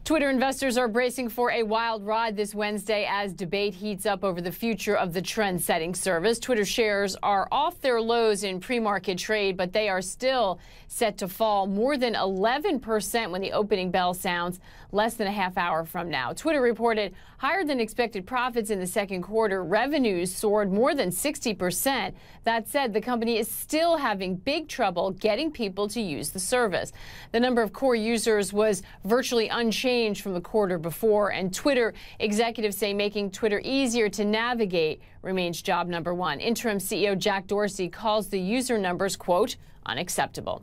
Twitter investors are bracing for a wild ride this Wednesday as debate heats up over the future of the trend-setting service. Twitter shares are off their lows in pre-market trade, but they are still set to fall more than 11% when the opening bell sounds less than a half hour from now. Twitter reported higher than expected profits in the second quarter. Revenues soared more than 60%. That said, the company is still having big trouble getting people to use the service. The number of core users was virtually unchanged from the quarter before, and Twitter executives say making Twitter easier to navigate remains job number one. Interim CEO Jack Dorsey calls the user numbers, quote, unacceptable.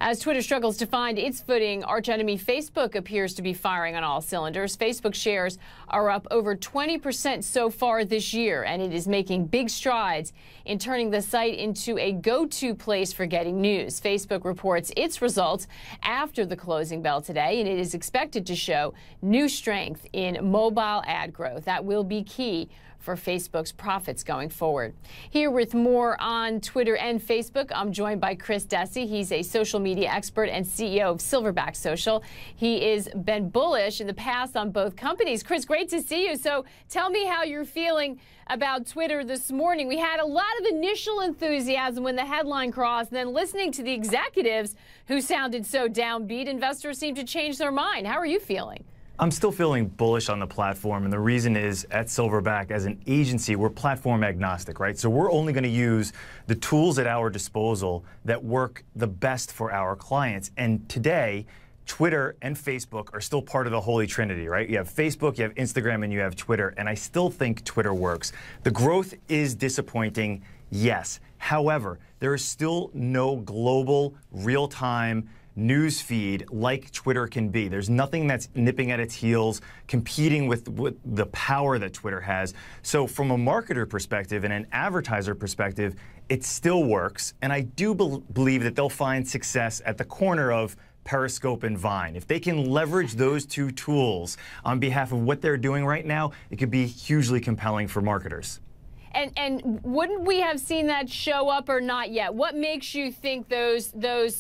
As Twitter struggles to find its footing, archenemy Facebook appears to be firing on all cylinders. Facebook shares are up over 20% so far this year, and it is making big strides in turning the site into a go-to place for getting news. Facebook reports its results after the closing bell today, and it is expected to show new strength in mobile ad growth. That will be key for Facebook's profits going forward. Here with more on Twitter and Facebook, I'm joined by Chris Dessy. He's a social media expert and CEO of Silverback Social. He has been bullish in the past on both companies. Chris, great to see you. So tell me how you're feeling about Twitter this morning. We had a lot of initial enthusiasm when the headline crossed, and then listening to the executives who sounded so downbeat, investors seem to change their mind. How are you feeling? I'm still feeling bullish on the platform, and the reason is at Silverback, as an agency, we're platform agnostic, right? So we're only going to use the tools at our disposal that work the best for our clients. And today, Twitter and Facebook are still part of the holy trinity, right? You have Facebook, you have Instagram, and you have Twitter, and I still think Twitter works. The growth is disappointing, yes. However, there is still no global, real-time news feed like Twitter can be. There's nothing that's nipping at its heels, competing with the power that Twitter has. So from a marketer perspective and an advertiser perspective, it still works. And I do believe that they'll find success at the corner of Periscope and Vine. If they can leverage those two tools on behalf of what they're doing right now, it could be hugely compelling for marketers. And wouldn't we have seen that show up or not yet? What makes you think those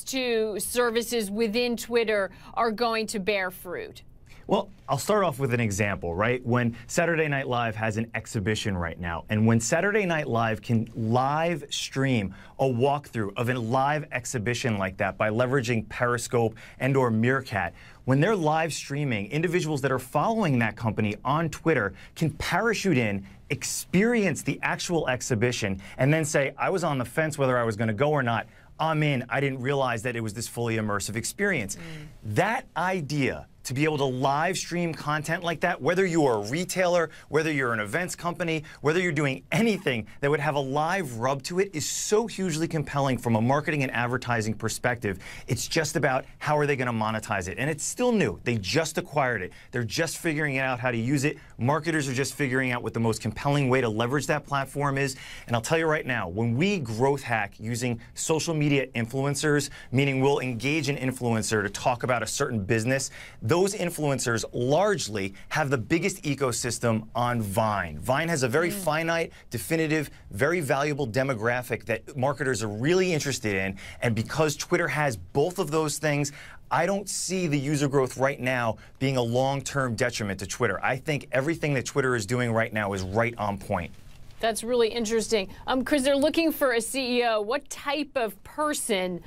two services within Twitter are going to bear fruit? Well, I'll start off with an example, right? When Saturday Night Live has an exhibition right now, and when Saturday Night Live can live stream a walkthrough of a live exhibition like that by leveraging Periscope and/or Meerkat, when they're live streaming, individuals that are following that company on Twitter can parachute in, experience the actual exhibition, and then say, I was on the fence whether I was going to go or not. I'm in. I didn't realize that it was this fully immersive experience. That idea, to be able to live stream content like that, whether you are a retailer, whether you're an events company, whether you're doing anything that would have a live rub to it, is so hugely compelling from a marketing and advertising perspective. It's just about how are they going to monetize it. And it's still new. They just acquired it. They're just figuring out how to use it. Marketers are just figuring out what the most compelling way to leverage that platform is. And I'll tell you right now, when we growth hack using social media influencers, meaning we'll engage an influencer to talk about a certain business, those influencers largely have the biggest ecosystem on Vine. Vine has a very finite, definitive, very valuable demographic that marketers are really interested in. And because Twitter has both of those things, I don't see the user growth right now being a long-term detriment to Twitter. I think everything that Twitter is doing right now is right on point. That's really interesting. Chris, they're looking for a CEO. What type of person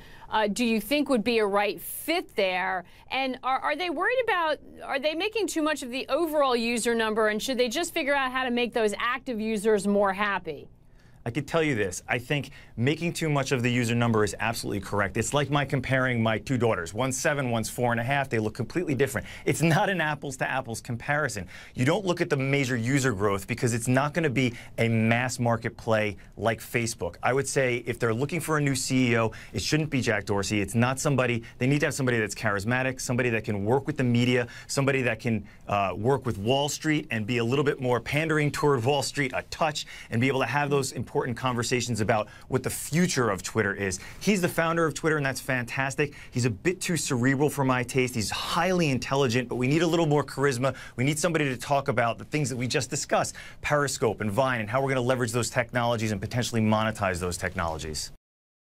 do you think would be a right fit there? And are they worried about, are they making too much of the overall user number, and should they just figure out how to make those active users more happy? I could tell you this. I think making too much of the user number is absolutely correct. It's like comparing my two daughters. One's 7, one's 4.5. They look completely different. It's not an apples-to-apples comparison. You don't look at the major user growth because it's not going to be a mass market play like Facebook. I would say if they're looking for a new CEO, it shouldn't be Jack Dorsey. It's not somebody. They need to have somebody that's charismatic, somebody that can work with the media, somebody that can work with Wall Street and be a little bit more pandering toward Wall Street a touch, and be able to have those important conversations about what the future of Twitter is. He's the founder of Twitter, and that's fantastic. He's a bit too cerebral for my taste. He's highly intelligent, but we need a little more charisma. We need somebody to talk about the things that we just discussed, Periscope and Vine, and how we're going to leverage those technologies and potentially monetize those technologies.